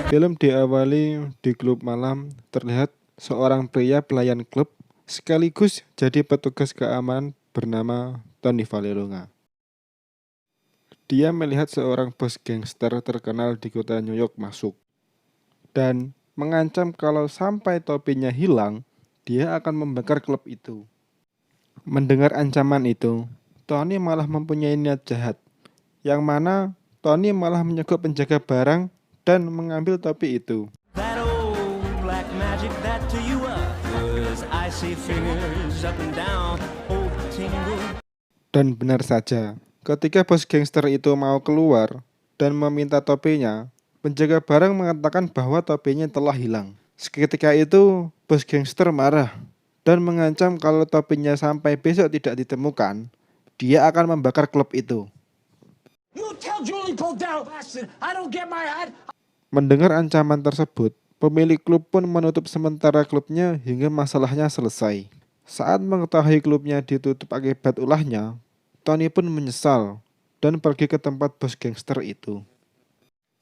Film diawali di klub malam, terlihat seorang pria pelayan klub sekaligus jadi petugas keamanan bernama Tony Vallelonga. Dia melihat seorang bos gangster terkenal di kota New York masuk dan mengancam kalau sampai topinya hilang, dia akan membakar klub itu. Mendengar ancaman itu, Tony malah mempunyai niat jahat, yang mana Tony malah menyeguk penjaga barang dan mengambil topi itu. That old black magic that to you was icy fingers up and down, old tingle. Dan benar saja, ketika bos gangster itu mau keluar dan meminta topinya, penjaga barang mengatakan bahwa topinya telah hilang. Seketika itu, bos gangster marah dan mengancam kalau topinya sampai besok tidak ditemukan, dia akan membakar klub itu. You tell Julie Podell, bastard, I don't get my hat. Mendengar ancaman tersebut, pemilik klub pun menutup sementara klubnya hingga masalahnya selesai. Saat mengetahui klubnya ditutup akibat ulahnya, Tony pun menyesal dan pergi ke tempat bos gangster itu.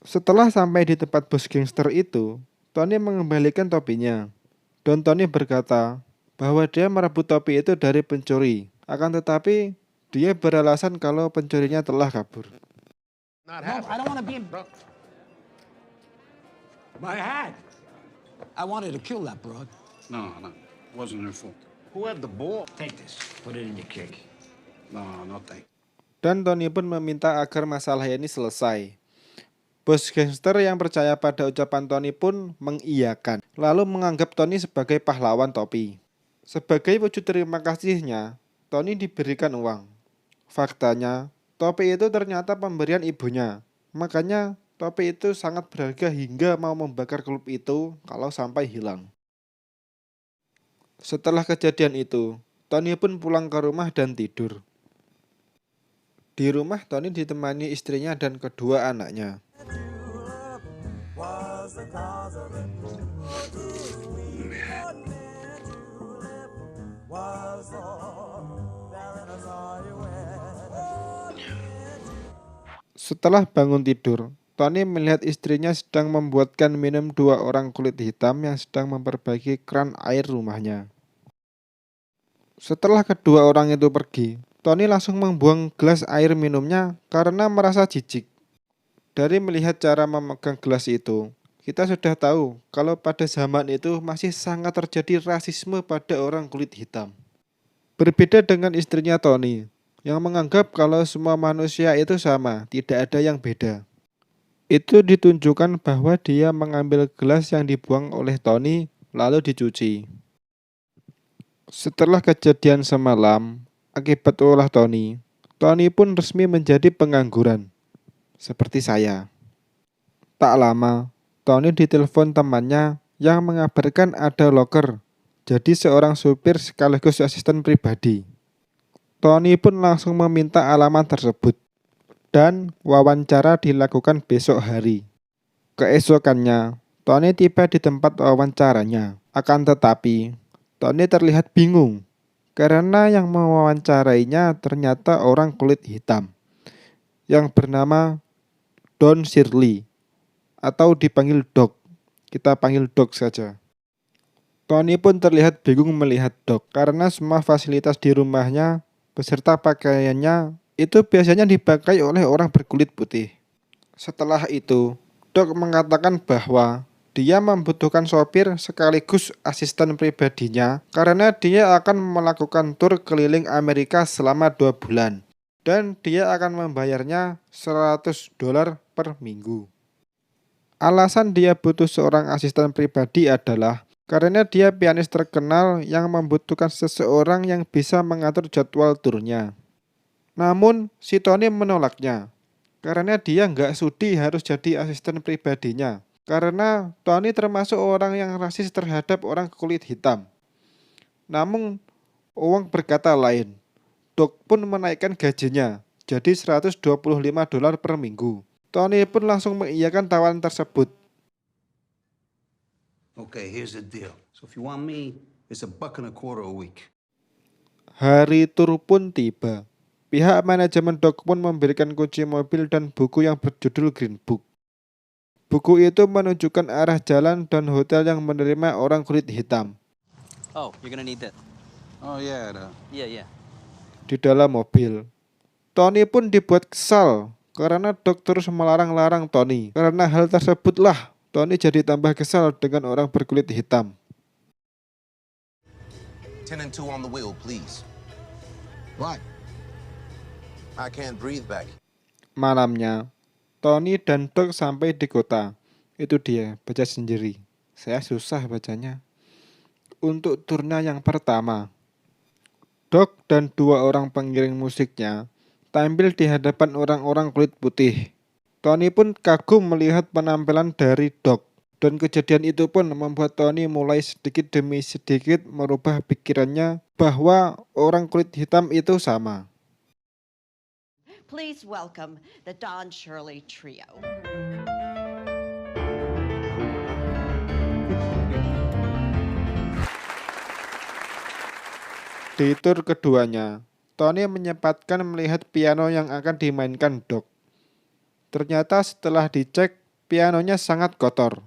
Setelah sampai di tempat bos gangster itu, Tony mengembalikan topinya. Dan Tony berkata bahwa dia merebut topi itu dari pencuri. Akan tetapi, dia beralasan kalau pencurinya telah kabur. No, I don't want to be in... My hat. I wanted to kill that broad. No, it wasn't her fault. Who had the ball? Take this, put it in your kick. No, thank you. Dan Tony pun meminta agar masalah ini selesai. Bos gangster yang percaya pada ucapan Tony pun mengiyakan, lalu menganggap Tony sebagai pahlawan topi. Sebagai wujud terima kasihnya, Tony diberikan uang. Faktanya, topi itu ternyata pemberian ibunya. Makanya, topi itu sangat berharga hingga mau membakar klub itu kalau sampai hilang. Setelah kejadian itu, Tony pun pulang ke rumah dan tidur. Di rumah, Tony ditemani istrinya dan kedua anaknya. Setelah bangun tidur, Tony melihat istrinya sedang membuatkan minum dua orang kulit hitam yang sedang memperbaiki kran air rumahnya. Setelah kedua orang itu pergi, Tony langsung membuang gelas air minumnya karena merasa jijik. Dari melihat cara memegang gelas itu, kita sudah tahu kalau pada zaman itu masih sangat terjadi rasisme pada orang kulit hitam. Berbeda dengan istrinya Tony, yang menganggap kalau semua manusia itu sama, tidak ada yang beda. Itu ditunjukkan bahwa dia mengambil gelas yang dibuang oleh Tony, lalu dicuci. Setelah kejadian semalam, akibat ulah Tony pun resmi menjadi pengangguran. Seperti saya. Tak lama, Tony ditelepon temannya yang mengabarkan ada loker. Jadi seorang supir sekaligus asisten pribadi. Tony pun langsung meminta alamat tersebut. Dan wawancara dilakukan besok hari. Keesokannya, Tony tiba di tempat wawancaranya. Akan tetapi, Tony terlihat bingung. Karena yang mewawancarainya ternyata orang kulit hitam. Yang bernama Don Shirley, atau dipanggil Doc. Kita panggil Doc saja. Tony pun terlihat bingung melihat Doc karena semua fasilitas di rumahnya beserta pakaiannya itu biasanya dipakai oleh orang berkulit putih. Setelah itu, Doc mengatakan bahwa dia membutuhkan sopir sekaligus asisten pribadinya karena dia akan melakukan tur keliling Amerika selama 2 bulan. Dan dia akan membayarnya $100 per minggu. Alasan dia butuh seorang asisten pribadi adalah karena dia pianis terkenal yang membutuhkan seseorang yang bisa mengatur jadwal turnya. Namun, si Tony menolaknya, karena dia nggak sudi harus jadi asisten pribadinya. Karena Tony termasuk orang yang rasis terhadap orang kulit hitam. Namun, Owang berkata lain. Doc pun menaikkan gajinya jadi $125 per minggu. Tony pun langsung mengiyakan tawaran tersebut. Okay, here's the deal. So if you want me, it's $1.25 a week. Hari tur pun tiba. Pihak manajemen Doc pun memberikan kunci mobil dan buku yang berjudul Green Book. Buku itu menunjukkan arah jalan dan hotel yang menerima orang kulit hitam. Oh, you're gonna need that. Oh, yeah. Yeah. Di dalam mobil, Tony pun dibuat kesal karena Doc terus melarang-larang Tony. Karena hal tersebutlah Tony jadi tambah kesal dengan orang berkulit hitam. 10 and 2 on the wheel, please. What? I can't breathe back. Malamnya, Tony dan Doc sampai di kota. Itu dia, baca sendiri. Saya susah bacanya. Untuk turnya yang pertama, Doc dan 2 orang pengiring musiknya tampil di hadapan orang-orang kulit putih. Tony pun kagum melihat penampilan dari Doc. Dan kejadian itu pun membuat Tony mulai sedikit demi sedikit merubah pikirannya bahwa orang kulit hitam itu sama. Please welcome the Don Shirley Trio. Di tur keduanya, Tony menyempatkan melihat piano yang akan dimainkan Doc. Ternyata setelah dicek, pianonya sangat kotor.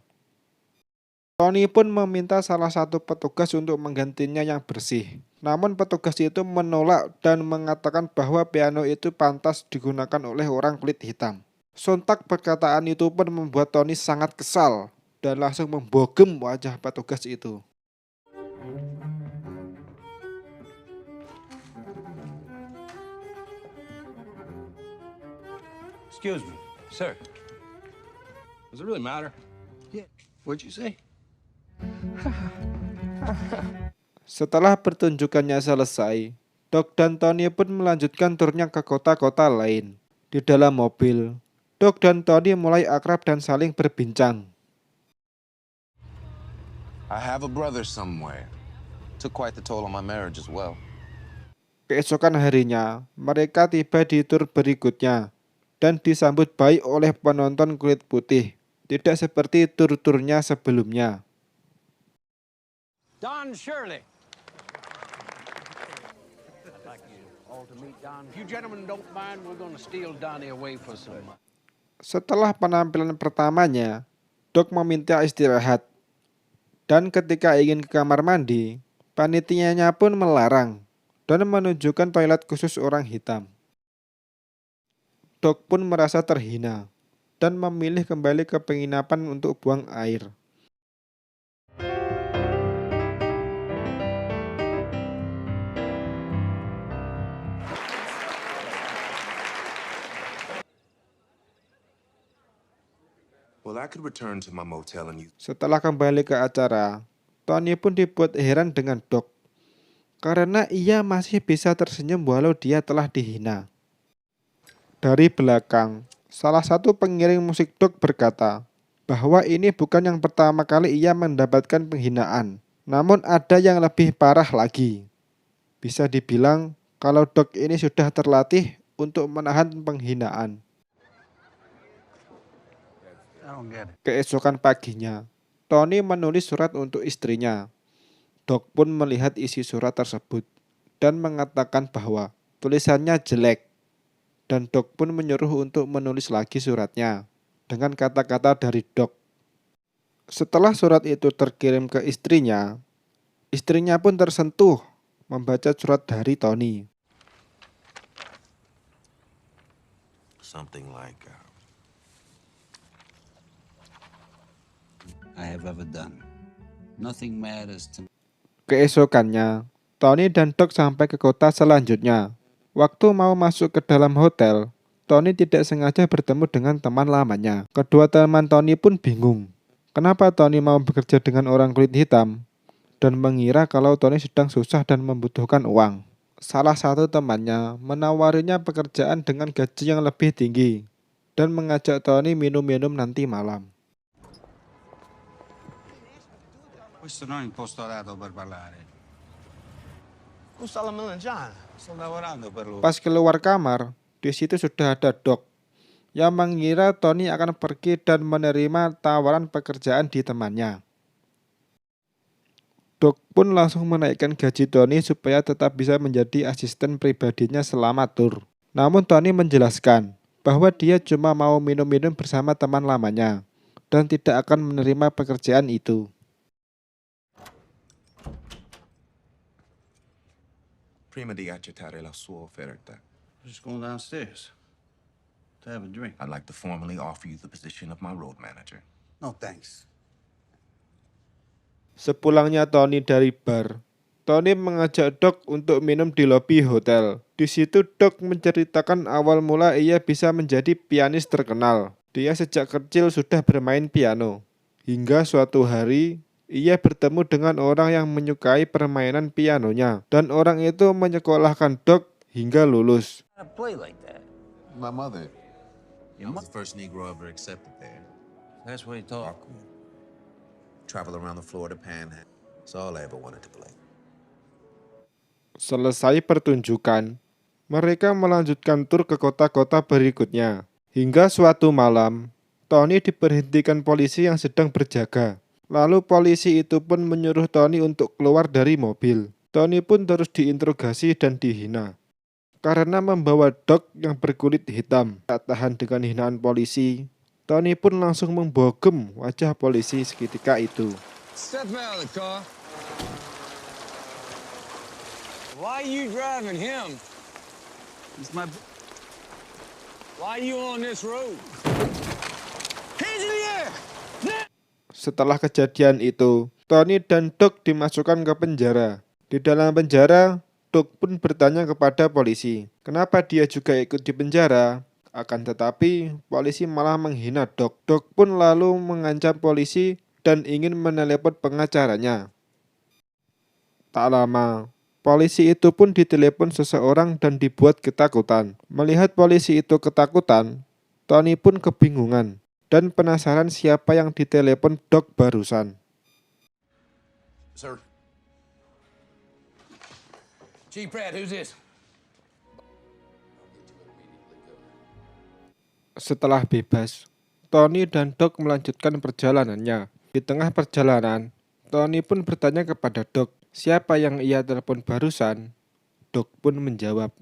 Tony pun meminta salah satu petugas untuk menggantinya yang bersih. Namun petugas itu menolak dan mengatakan bahwa piano itu pantas digunakan oleh orang kulit hitam. Sontak perkataan itu pun membuat Tony sangat kesal dan langsung membogem wajah petugas itu. Excuse me, sir. Does it really matter? Yeah. What'd you say? Setelah pertunjukannya selesai, Doc dan Tony pun melanjutkan turnya ke kota-kota lain. Di dalam mobil, Doc dan Tony mulai akrab dan saling berbincang. I have a brother somewhere. Took quite the toll on my marriage as well. Keesokan harinya, mereka tiba di tur berikutnya dan disambut baik oleh penonton kulit putih, tidak seperti tur-turnya sebelumnya. Don Shirley. I'd like you all to meet Don. If you gentlemen don't mind, we're going to steal Donnie away for some. Setelah penampilan pertamanya, Doc meminta istirahat. Dan ketika ingin ke kamar mandi, panitianya pun melarang dan menunjukkan toilet khusus orang hitam. Doc pun merasa terhina dan memilih kembali ke penginapan untuk buang air. Well, I could return to my motel and use. Setelah kembali ke acara, Tony pun dibuat heran dengan Doc karena ia masih bisa tersenyum walau dia telah dihina. Dari belakang, salah satu pengiring musik Doc berkata bahwa ini bukan yang pertama kali ia mendapatkan penghinaan, namun ada yang lebih parah lagi. Bisa dibilang kalau Doc ini sudah terlatih untuk menahan penghinaan. I don't get it. Keesokan paginya, Tony menulis surat untuk istrinya. Doc pun melihat isi surat tersebut dan mengatakan bahwa tulisannya jelek. Dan Doc pun menyuruh untuk menulis lagi suratnya dengan kata-kata dari Doc. Setelah surat itu terkirim ke istrinya pun tersentuh membaca surat dari Tony. Something like I have ever done. Nothing matters to me. Keesokannya, Tony dan Doc sampai ke kota selanjutnya. Waktu mau masuk ke dalam hotel, Tony tidak sengaja bertemu dengan teman lamanya. Kedua teman Tony pun bingung. Kenapa Tony mau bekerja dengan orang kulit hitam? Dan mengira kalau Tony sedang susah dan membutuhkan uang. Salah satu temannya menawarinya pekerjaan dengan gaji yang lebih tinggi dan mengajak Tony minum-minum nanti malam. Questo non è il posto adatto per parlare. Who's Solomon and John? Sto lavorando per lui. Pas keluar kamar, di situ sudah ada Doc yang mengira Tony akan pergi dan menerima tawaran pekerjaan di temannya. Doc pun langsung menaikkan gaji Tony supaya tetap bisa menjadi asisten pribadinya selama tur. Namun Tony menjelaskan bahwa dia cuma mau minum-minum bersama teman lamanya dan tidak akan menerima pekerjaan itu. Prima di accettare la sua offerta. We're just going downstairs to have a drink. I'd like to formally offer you the position of my road manager. No, thanks. Sepulangnya Tony dari bar, Tony mengajak Doc untuk minum di lobi hotel. Di situ Doc menceritakan awal mula ia bisa menjadi pianis terkenal. Dia sejak kecil sudah bermain piano. Hingga suatu hari, ia bertemu dengan orang yang menyukai permainan pianonya. Dan orang itu menyekolahkan Doc hingga lulus. I play like that. My mother. I was the first Negro ever accepted there. That's what he taught. Travel around the Florida Panhandle. That's all I ever wanted to play. Selesai pertunjukan, mereka melanjutkan tur ke kota-kota berikutnya. Hingga suatu malam, Tony diberhentikan polisi yang sedang berjaga. Lalu polisi itu pun menyuruh Tony untuk keluar dari mobil. Tony pun terus diinterogasi dan dihina. Karena membawa Doc yang berkulit hitam. Tak tahan dengan hinaan polisi, Tony pun langsung membogem wajah polisi seketika itu. Step out of the car. Why are you driving him? He's my... Why are you on this road? Hands in the air! Setelah kejadian itu, Tony dan Doc dimasukkan ke penjara. Di dalam penjara, Doc pun bertanya kepada polisi, kenapa dia juga ikut di penjara. Akan tetapi, polisi malah menghina Doc. Doc pun lalu mengancam polisi dan ingin menelepon pengacaranya. Tak lama, polisi itu pun ditelepon seseorang dan dibuat ketakutan. Melihat polisi itu ketakutan, Tony pun kebingungan dan penasaran siapa yang ditelepon Doc barusan. Sir, Chief Pratt, who's this? Setelah bebas, Tony dan Doc melanjutkan perjalanannya. Di tengah perjalanan, Tony pun bertanya kepada Doc, siapa yang ia telepon barusan? Doc pun menjawab,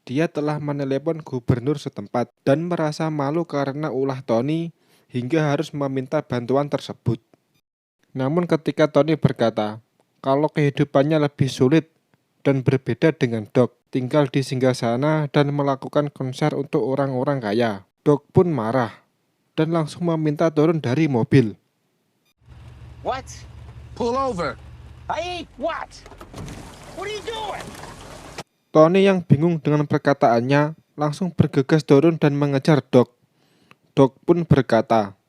dia telah menelepon gubernur setempat dan merasa malu karena ulah Tony hingga harus meminta bantuan tersebut. Namun ketika Tony berkata, kalau kehidupannya lebih sulit dan berbeda dengan Doc, tinggal di singgasana dan melakukan konser untuk orang-orang kaya, Doc pun marah dan langsung meminta turun dari mobil. What? pull over. I ain't what? What are you doing? Tony yang bingung dengan perkataannya langsung bergegas turun dan mengejar Doc. Doc pun berkata,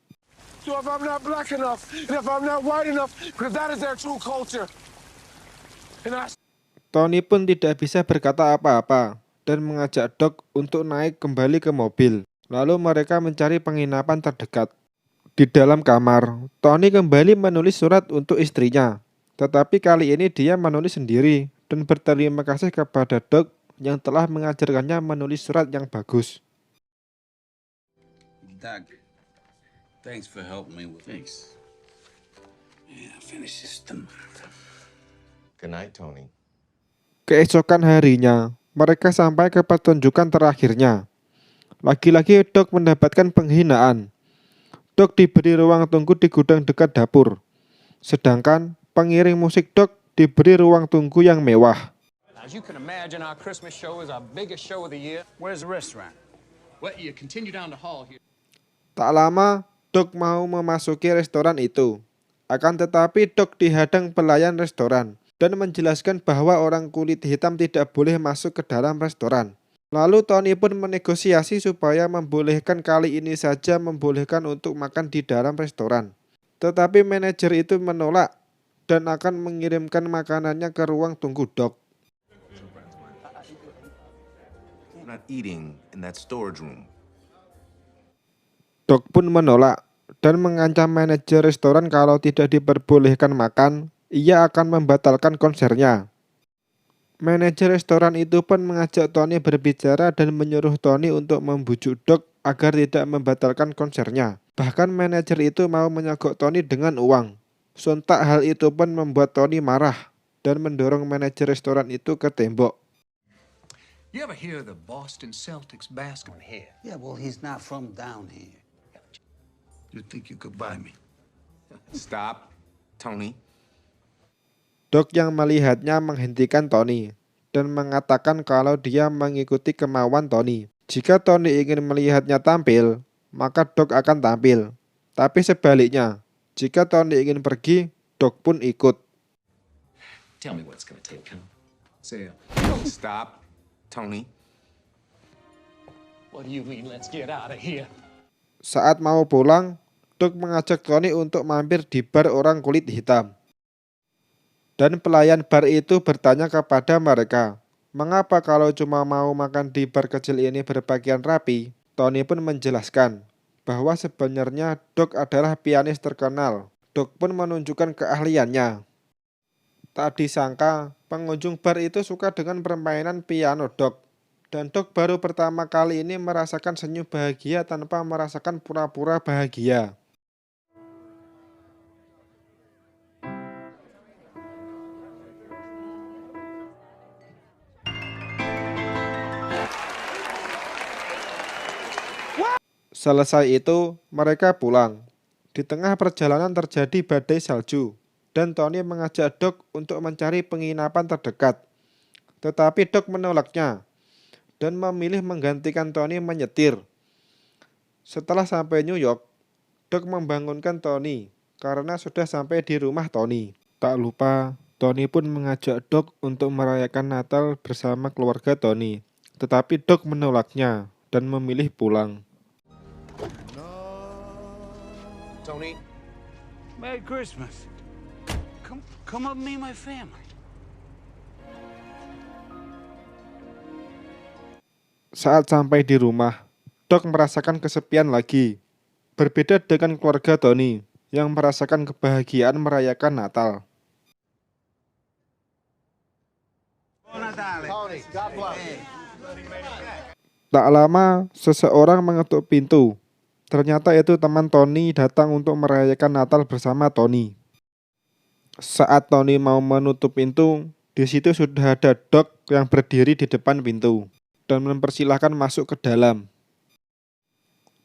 So if I'm not black enough, and if I'm not white enough, because that is their true culture. And I... Tony pun tidak bisa berkata apa-apa dan mengajak Doc untuk naik kembali ke mobil. Lalu mereka mencari penginapan terdekat. Di dalam kamar, Tony kembali menulis surat untuk istrinya. Tetapi kali ini dia menulis sendiri dan berterima kasih kepada Doc yang telah mengajarkannya menulis surat yang bagus. Doc, thanks for helping me with this. Yeah, finish this tomorrow. Good night, Tony. Keesokan harinya, mereka sampai ke pertunjukan terakhirnya. Lagi-lagi Doc mendapatkan penghinaan. Doc diberi ruang tunggu di gudang dekat dapur. Sedangkan pengiring musik Doc diberi ruang tunggu yang mewah. As you can imagine, our Christmas show is our biggest show of the year. Where's the restaurant? Well, you continue down the hall here. Tak lama, Doc mau memasuki restoran itu. Akan tetapi Doc dihadang pelayan restoran dan menjelaskan bahwa orang kulit hitam tidak boleh masuk ke dalam restoran. Lalu Tony pun menegosiasi supaya membolehkan kali ini saja membolehkan untuk makan di dalam restoran. Tetapi manajer itu menolak dan akan mengirimkan makanannya ke ruang tunggu Doc. We're not eating in that storage room. Doc pun menolak dan mengancam manajer restoran kalau tidak diperbolehkan makan, ia akan membatalkan konsernya. Manajer restoran itu pun mengajak Tony berbicara dan menyuruh Tony untuk membujuk Doc agar tidak membatalkan konsernya. Bahkan manajer itu mau menyogok Tony dengan uang. Sontak hal itu pun membuat Tony marah dan mendorong manajer restoran itu ke tembok. You ever hear the Boston Celtics basketball here? Yeah, well, he's not from down here. You think you could buy me? Stop, Tony. Doc yang melihatnya menghentikan Tony dan mengatakan kalau dia mengikuti kemauan Tony. Jika Tony ingin melihatnya tampil, maka Doc akan tampil. Tapi sebaliknya, jika Tony ingin pergi, Doc pun ikut. Tell me what it's gonna take, huh? Say it. Stop, Tony. What do you mean, let's get out of here? Saat mau pulang, Doc mengajak Tony untuk mampir di bar orang kulit hitam. Dan pelayan bar itu bertanya kepada mereka, mengapa kalau cuma mau makan di bar kecil ini berpakaian rapi? Tony pun menjelaskan bahwa sebenarnya Doc adalah pianis terkenal. Doc pun menunjukkan keahliannya. Tak disangka, pengunjung bar itu suka dengan permainan piano Doc. Dan Doc baru pertama kali ini merasakan senyum bahagia tanpa merasakan pura-pura bahagia. Selesai itu, mereka pulang. Di tengah perjalanan terjadi badai salju, dan Tony mengajak Doc untuk mencari penginapan terdekat. Tetapi Doc menolaknya, dan memilih menggantikan Tony menyetir. Setelah sampai New York, Doc membangunkan Tony, karena sudah sampai di rumah Tony. Tak lupa, Tony pun mengajak Doc untuk merayakan Natal bersama keluarga Tony. Tetapi Doc menolaknya, dan memilih pulang. Tony. Merry Christmas. Come up and meet my family. Saat sampai di rumah, Doc merasakan kesepian lagi. Berbeda dengan keluarga Tony, yang merasakan kebahagiaan merayakan Natal. Tak lama, seseorang mengetuk pintu. Ternyata itu teman Tony datang untuk merayakan Natal bersama Tony. Saat Tony mau menutup pintu, di situ sudah ada Doc yang berdiri di depan pintu dan mempersilahkan masuk ke dalam.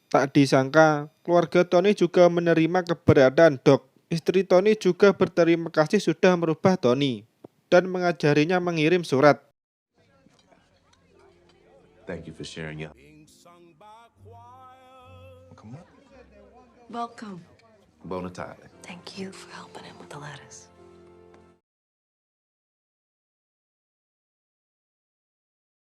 Tak disangka, keluarga Tony juga menerima keberadaan Doc. Istri Tony juga berterima kasih sudah merubah Tony dan mengajarinya mengirim surat. Thank you for sharing your. Come on. Welcome. Bon Natale. Thank you for helping him with the lettuce.